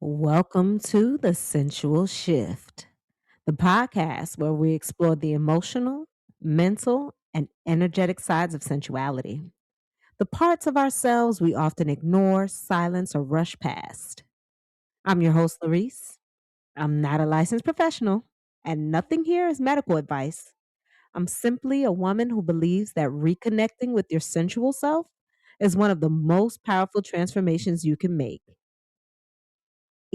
Welcome to The Sensual Shift, the podcast where we explore the emotional, mental, and energetic sides of sensuality, the parts of ourselves we often ignore, silence, or rush past. I'm your host, Larice. I'm not a licensed professional, and nothing here is medical advice. I'm simply a woman who believes that reconnecting with your sensual self is one of the most powerful transformations you can make.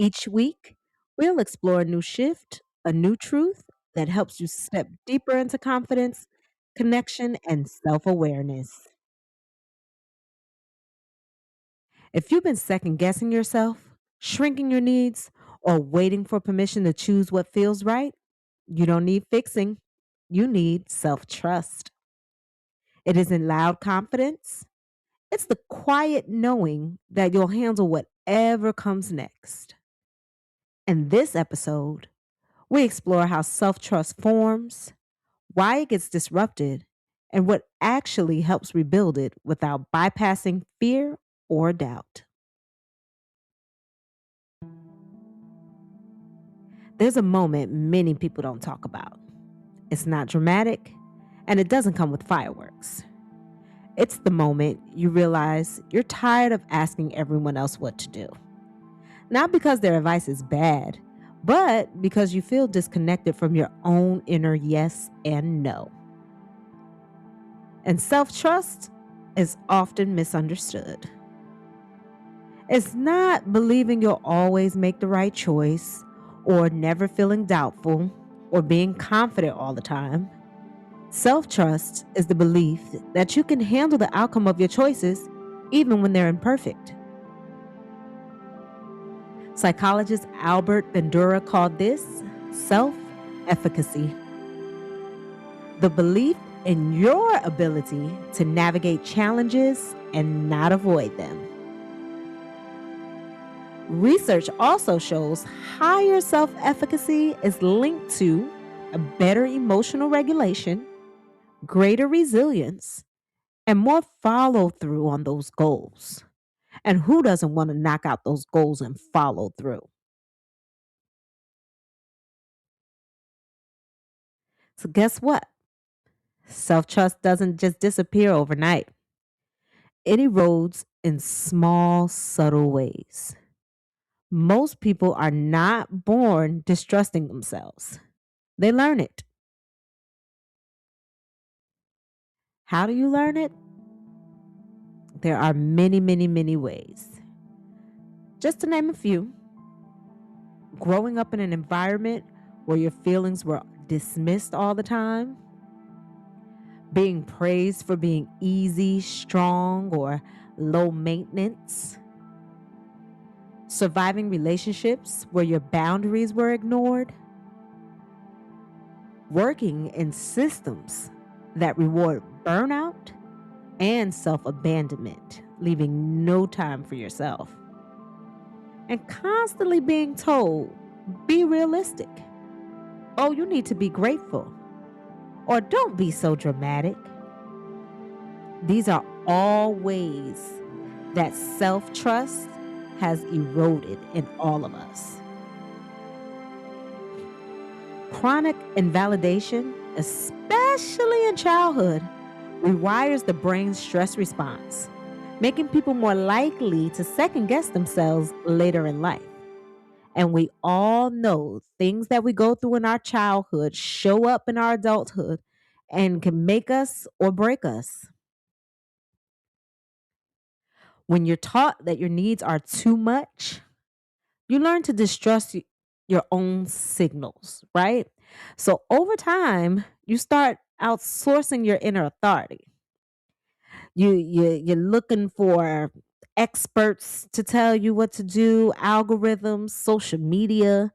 Each week, we'll explore a new shift, a new truth that helps you step deeper into confidence, connection, and self awareness. If you've been second guessing yourself, shrinking your needs, or waiting for permission to choose what feels right, you don't need fixing. You need self trust. It isn't loud confidence, it's the quiet knowing that you'll handle whatever comes next. In this episode, we explore how self trust forms, why it gets disrupted, and what actually helps rebuild it without bypassing fear or doubt. There's a moment many people don't talk about. It's not dramatic, and it doesn't come with fireworks. It's the moment you realize you're tired of asking everyone else what to do. Not because their advice is bad, but because you feel disconnected from your own inner yes and no. And self trust is often misunderstood. It's not believing you'll always make the right choice, or never feeling doubtful, or being confident all the time. Self trust is the belief that you can handle the outcome of your choices even when they're imperfect. Psychologist Albert Bandura called this self efficacy, the belief in your ability to navigate challenges and not avoid them. Research also shows higher self efficacy is linked to a better emotional regulation, greater resilience, and more follow through on those goals. And who doesn't want to knock out those goals and follow through? So, guess what? Self trust doesn't just disappear overnight, it erodes in small, subtle ways. Most people are not born distrusting themselves, they learn it. How do you learn it? There are many, many, many ways. Just to name a few, growing up in an environment where your feelings were dismissed all the time, being praised for being easy, strong, or low maintenance, surviving relationships where your boundaries were ignored, working in systems that reward burnout and self abandonment, leaving no time for yourself, and constantly being told, be realistic. Oh, you need to be grateful. Or don't be so dramatic. These are all ways that self trust has eroded in all of us. Chronic invalidation, especially in childhood, rewires the brain's stress response, making people more likely to second guess themselves later in life. And we all know things that we go through in our childhood show up in our adulthood and can make us or break us. When you're taught that your needs are too much, you learn to distrust your own signals, right? So over time, you start outsourcing your inner authority. You're looking for experts to tell you what to do, algorithms, social media,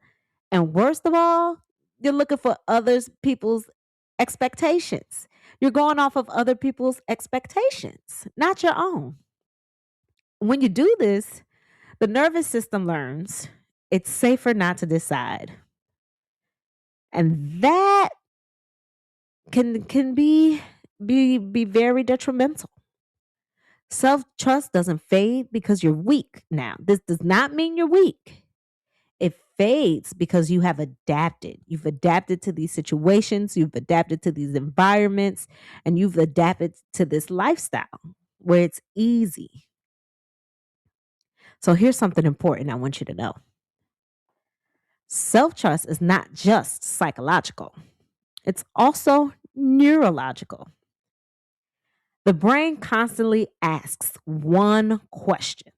and worst of all, you're looking for others people's expectations. You're going off of other people's expectations, not your own. When you do this, the nervous system learns it's safer not to decide. And that can be very detrimental. Self-trust doesn't fade because you're weak now. This does not mean you're weak. fades because you have adapted. You've adapted to these situations, you've adapted to these environments, and you've adapted to this lifestyle where it's easy. So here's something important I want you to know. Self trust is not just psychological, it's also neurological. The brain constantly asks one question.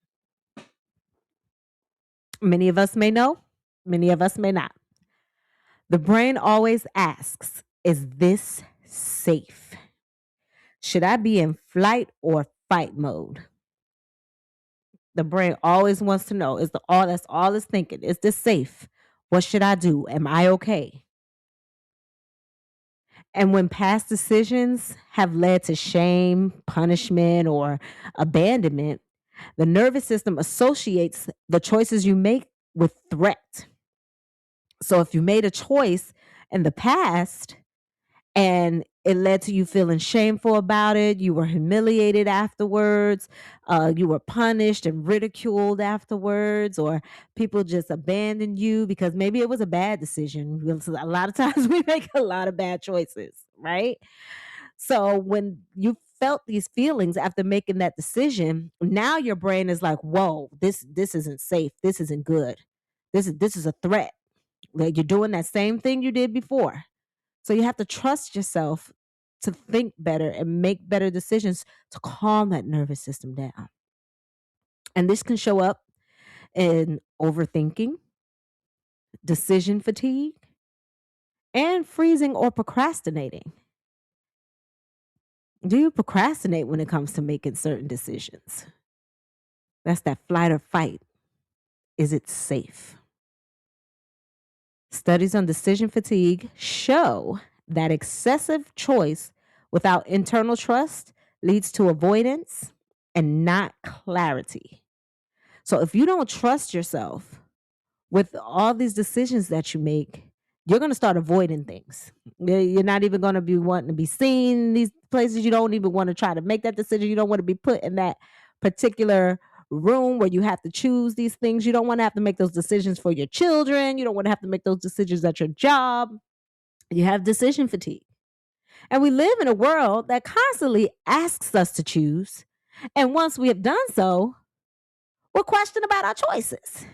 Many of us may know, many of us may not. The brain always asks, is this safe? Should I be in flight or fight mode? The brain always wants to know, is the all that's all it's thinking. Is this safe? What should I do? Am I okay? And when past decisions have led to shame, punishment, or abandonment, the nervous system associates the choices you make with threat. So if you made a choice in the past and it led to you feeling shameful about it, you were humiliated afterwards, you were punished and ridiculed afterwards, or people just abandoned you because maybe it was a bad decision. Because a lot of times we make a lot of bad choices, right? So when you felt these feelings after making that decision, now your brain is like, "Whoa, this isn't safe. This isn't good. This is a threat. Like you're doing that same thing you did before." So you have to trust yourself to think better and make better decisions to calm that nervous system down. And this can show up in overthinking, decision fatigue, and freezing or procrastinating. Do you procrastinate when it comes to making certain decisions? That's that flight or fight. Is it safe? Studies on decision fatigue show that excessive choice without internal trust leads to avoidance and not clarity. So if you don't trust yourself with all these decisions that you make, you're going to start avoiding things. You're not even going to be wanting to be seen in these places. You don't even want to try to make that decision. You don't want to be put in that particular room where you have to choose these things. You don't want to have to make those decisions for your children. You don't want to have to make those decisions at your job. You have decision fatigue. And we live in a world that constantly asks us to choose. And once we have done so, we're questioning about our choices.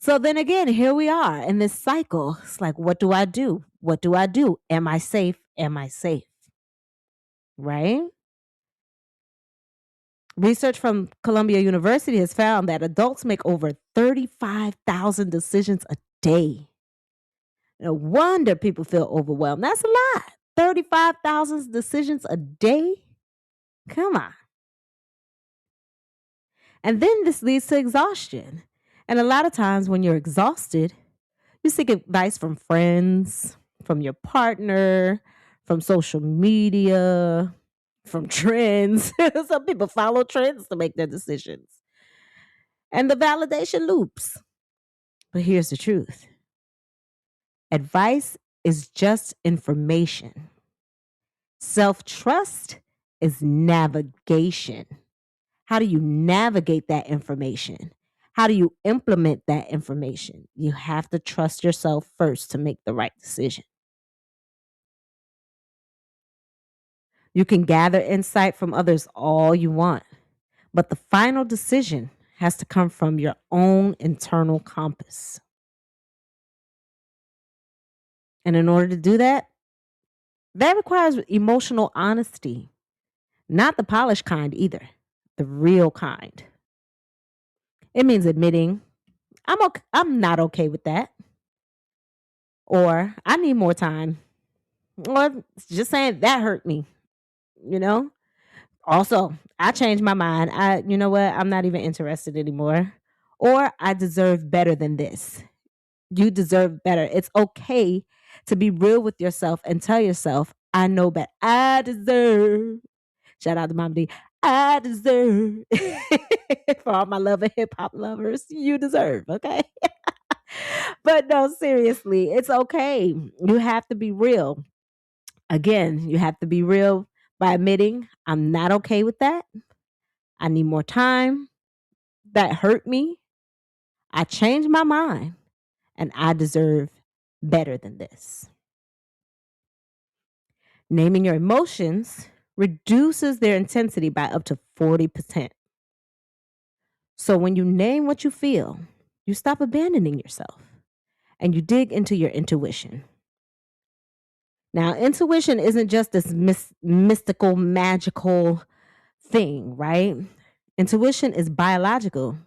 So then again, here we are in this cycle. It's like, what do I do? What do I do? Am I safe? Am I safe? Right? Research from Columbia University has found that adults make over 35,000 decisions a day. No wonder people feel overwhelmed. That's a lot. 35,000 decisions a day? Come on. And then this leads to exhaustion. And a lot of times when you're exhausted, you seek advice from friends, from your partner, from social media, from trends. Some people follow trends to make their decisions. And the validation loops. But here's the truth: advice is just information, self trust is navigation. How do you navigate that information? How do you implement that information? You have to trust yourself first to make the right decision. You can gather insight from others all you want, but the final decision has to come from your own internal compass. And in order to do that, that requires emotional honesty, not the polished kind either, the real kind. It means admitting, I'm not okay with that, or I need more time, or just saying that hurt me, you know? Also, I changed my mind. You know what? I'm not even interested anymore. Or I deserve better than this. You deserve better. It's okay to be real with yourself and tell yourself, I know better. I deserve. Shout out to Mom D. I deserve. For all my love and hip hop lovers, you deserve. Okay. But no, seriously, it's okay. You have to be real. Again, you have to be real by admitting, I'm not okay with that. I need more time. That hurt me. I changed my mind. and I deserve better than this. Naming your emotions reduces their intensity by up to 40%. So when you name what you feel, you stop abandoning yourself and you dig into your intuition. Now, intuition isn't just this mystical, magical thing, right? Intuition is biological,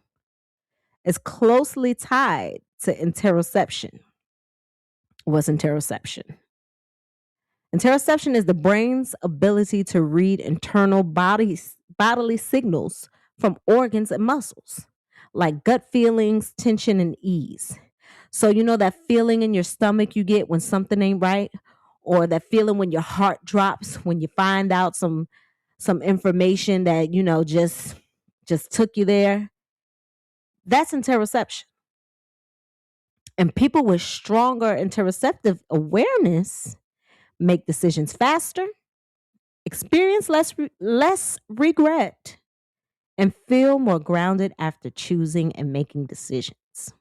it's closely tied to interoception. What's interoception? Interoception is the brain's ability to read internal bodily signals from organs and muscles, like gut feelings, tension, and ease. So, you know that feeling in your stomach you get when something ain't right, or that feeling when your heart drops when you find out some information that just took you there. That's interoception. And people with stronger interoceptive awareness make decisions faster, experience less regret, and feel more grounded after choosing and making decisions.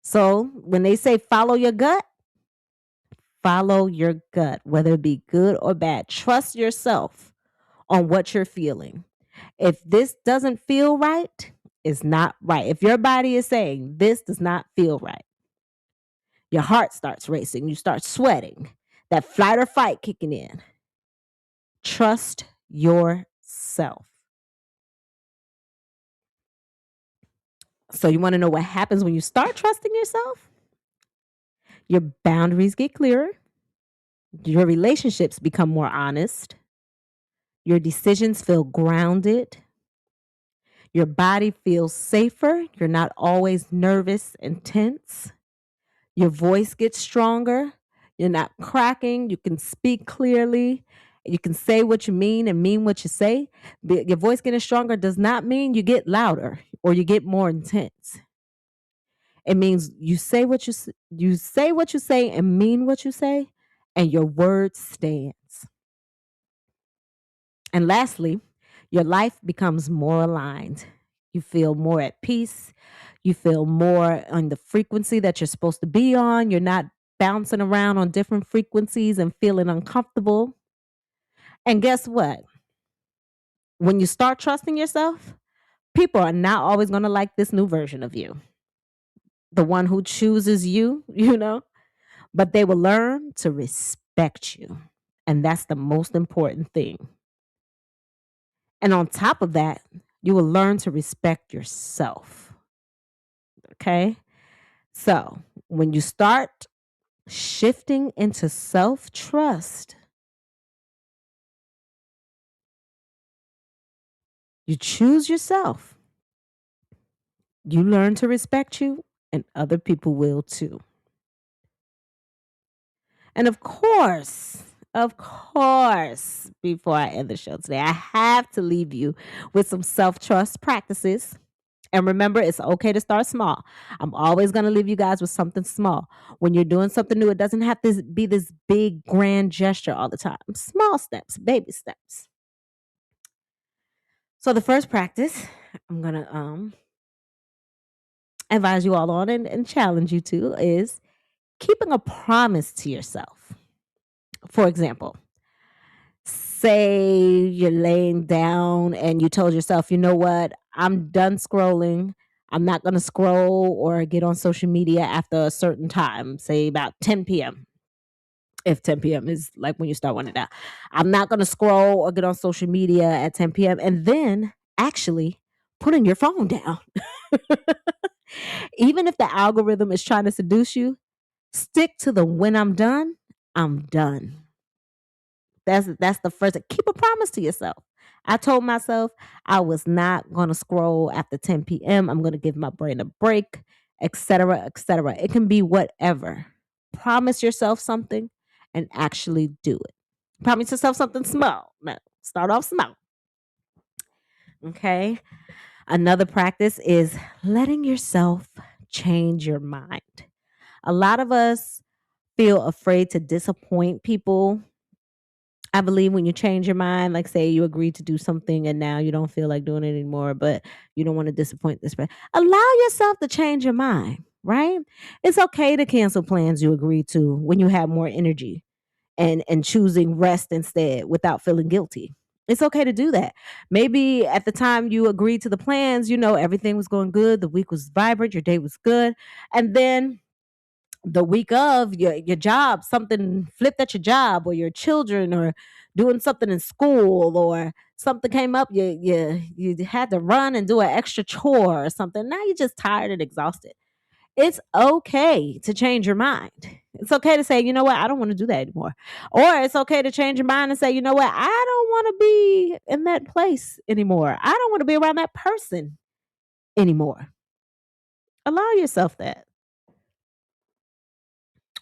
So, when they say follow your gut, whether it be good or bad. Trust yourself on what you're feeling. If this doesn't feel right, it's not right. If your body is saying this does not feel right, your heart starts racing, you start sweating, that flight or fight kicking in. Trust yourself. So, you want to know what happens when you start trusting yourself? Your boundaries get clearer, your relationships become more honest, your decisions feel grounded, your body feels safer, you're not always nervous and tense, your voice gets stronger, you're not cracking, you can speak clearly, you can say what you mean and mean what you say. Your voice getting stronger does not mean you get louder or you get more intense. It means you say what you say and mean what you say, and your word stands. And lastly, your life becomes more aligned. You feel more at peace. You feel more on the frequency that you're supposed to be on. You're not bouncing around on different frequencies and feeling uncomfortable. And guess what? When you start trusting yourself, people are not always going to like this new version of you, the one who chooses you, but they will learn to respect you. And that's the most important thing. And on top of that, you will learn to respect yourself. Okay. So when you start shifting into self trust, you choose yourself, you learn to respect you, and other people will too. And of course, before I end the show today, I have to leave you with some self trust practices. And remember, it's okay to start small. I'm always going to leave you guys with something small. When you're doing something new, it doesn't have to be this big, grand gesture all the time. Small steps, baby steps. So, the first practice I'm going to advise you all on and challenge you to is keeping a promise to yourself. For example, say you're laying down and you told yourself, you know what, I'm done scrolling. I'm not going to scroll or get on social media after a certain time, say about 10 p.m. If 10 p.m. is like when you start wanting down. I'm not going to scroll or get on social media at 10 p.m. And then actually putting your phone down. Even if the algorithm is trying to seduce you, stick to the when I'm done. That's the first. Keep a promise to yourself. I told myself I was not going to scroll after 10 p.m. I'm going to give my brain a break, etc., etc. It can be whatever. Promise yourself something and actually do it. Promise yourself something small. No, start off small. Okay. Another practice is letting yourself change your mind. A lot of us feel afraid to disappoint people. I believe when you change your mind, like say you agreed to do something and now you don't feel like doing it anymore, but you don't want to disappoint this person. Allow yourself to change your mind. right? It's okay to cancel plans you agreed to when you have more energy and choosing rest instead without feeling guilty. It's okay to do that. Maybe at the time you agreed to the plans, everything was going good, the week was vibrant, your day was good, and then the week of your job, something flipped at your job or your children or doing something in school or something came up, you had to run and do an extra chore or something. Now you're just tired and exhausted. It's okay to change your mind. It's okay to say, you know what, I don't want to do that anymore. Or it's okay to change your mind and say, you know what, I don't want to be in that place anymore. I don't want to be around that person anymore. Allow yourself that.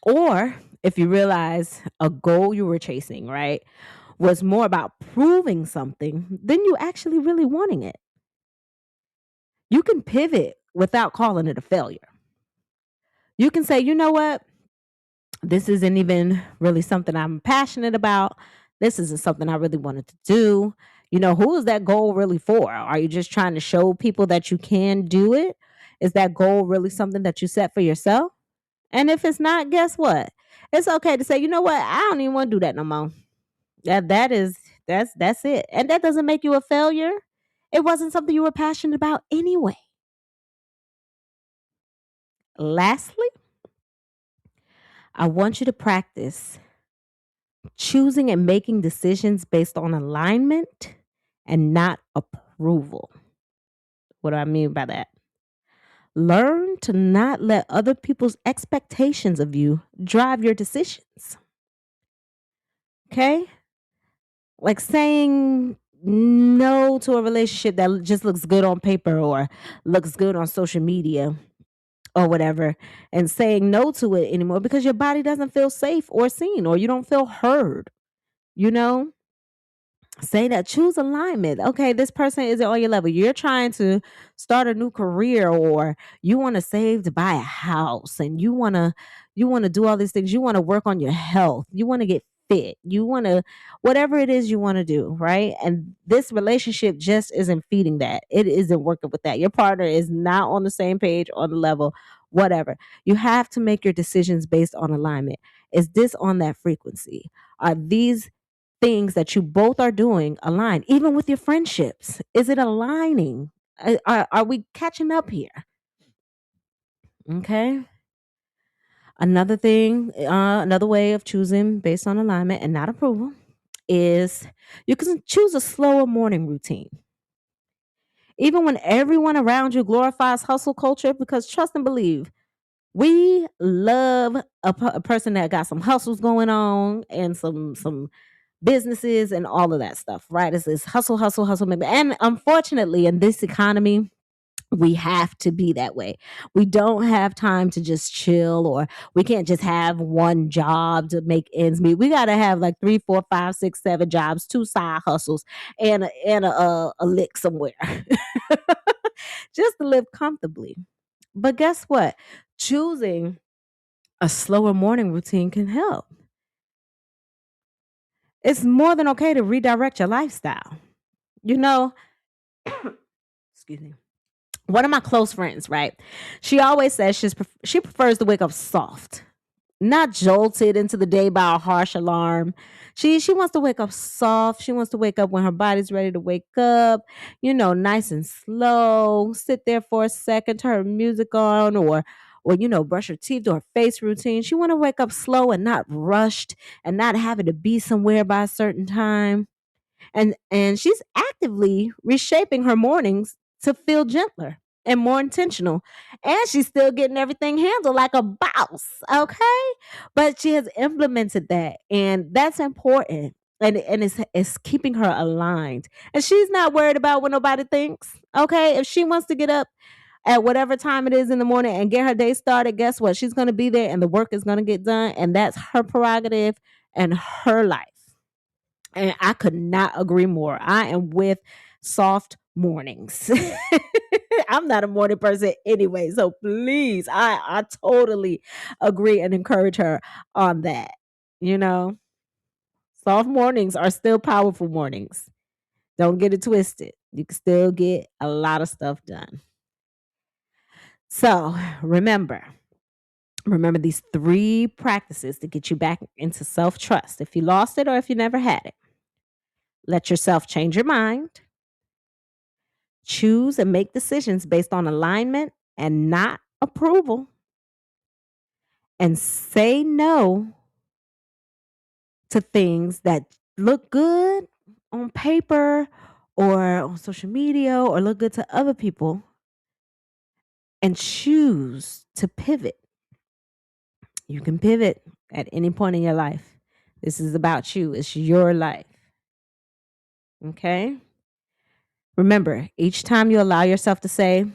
Or if you realize a goal you were chasing, right, was more about proving something than you actually really wanting it, you can pivot without calling it a failure. You can say, you know what, this isn't even really something I'm passionate about. This isn't something I really wanted to do. Who is that goal really for? Are you just trying to show people that you can do it? Is that goal really something that you set for yourself? And if it's not, guess what? It's okay to say, you know what? I don't even want to do that no more. That's it. And that doesn't make you a failure. It wasn't something you were passionate about anyway. Lastly, I want you to practice choosing and making decisions based on alignment and not approval. What do I mean by that? Learn to not let other people's expectations of you drive your decisions. Okay? Like saying no to a relationship that just looks good on paper or looks good on social media or whatever, and saying no to it anymore because your body doesn't feel safe or seen or you don't feel heard, you know? Say that, choose alignment. Okay, this person isn't on your level. You're trying to start a new career or you want to save to buy a house and you want to do all these things. You want to work on your health. You want to get fit. You want to whatever it is you want to do, right? And this relationship just isn't feeding that. It isn't working with that. Your partner is not on the same page, on the level, whatever. You have to make your decisions based on alignment. Is this on that frequency? Are these things that you both are doing align, even with your friendships? Is it aligning? Are we catching up here? Okay. Another way of choosing based on alignment and not approval is you can choose a slower morning routine. Even when everyone around you glorifies hustle culture, because trust and believe, we love a person that got some hustles going on and some businesses and all of that stuff, right? It's hustle, hustle, hustle. Maybe. And unfortunately, in this economy, we have to be that way. We don't have time to just chill, or we can't just have one job to make ends meet. We got to have like three, four, five, six, seven jobs, two side hustles, and a lick somewhere just to live comfortably. But guess what? Choosing a slower morning routine can help. It's more than okay to redirect your lifestyle. You know, excuse me. One of my close friends, right? She always says she prefers to wake up soft, not jolted into the day by a harsh alarm. She wants to wake up soft. She wants to wake up when her body's ready to wake up, nice and slow. Sit there for a second, turn her music on, or brush her teeth, do her face routine. She want to wake up slow and not rushed and not having to be somewhere by a certain time. And she's actively reshaping her mornings to feel gentler and more intentional, and she's still getting everything handled like a boss. Okay, but she has implemented that, and that's important, and it's keeping her aligned, and she's not worried about what nobody thinks. Okay, if she wants to get up at whatever time it is in the morning and get her day started, guess what, she's going to be there and the work is going to get done, and that's her prerogative and her life. And I could not agree more. I am with soft mornings. I'm not a morning person anyway. So please, I totally agree and encourage her on that. You know, soft mornings are still powerful mornings. Don't get it twisted. You can still get a lot of stuff done. So remember these three practices to get you back into self trust if you lost it or if you never had it. Let yourself change your mind, choose and make decisions based on alignment and not approval, and say no to things that look good on paper or on social media or look good to other people, and choose to pivot. You can pivot at any point in your life. This is about you, it's your life. Okay? Remember, each time you allow yourself to say,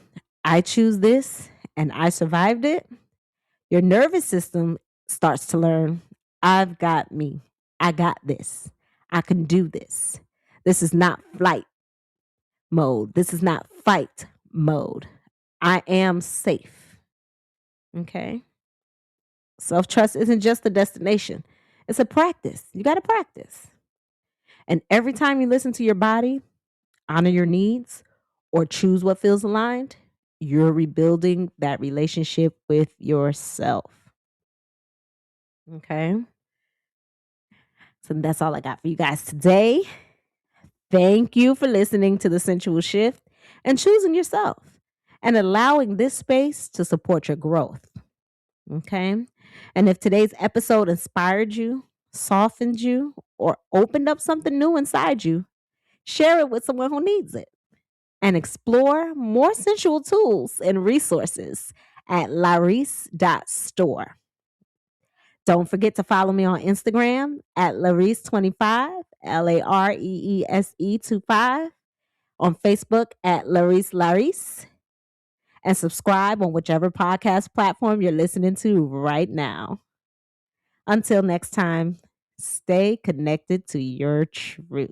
I choose this and I survived it, your nervous system starts to learn, I've got me. I got this. I can do this. This is not flight mode. This is not fight mode. I am safe. Okay? Self trust isn't just a destination, it's a practice. You got to practice. And every time you listen to your body, honor your needs, or choose what feels aligned, you're rebuilding that relationship with yourself. Okay? So that's all I got for you guys today. Thank you for listening to The Sensual Shift and choosing yourself and allowing this space to support your growth. Okay? And if today's episode inspired you, softened you, or opened up something new inside you, share it with someone who needs it. And explore more sensual tools and resources at larise.store. Don't forget to follow me on Instagram at Larise25, LAREESE25, on Facebook at Larise, and subscribe on whichever podcast platform you're listening to right now. Until next time, stay connected to your truth.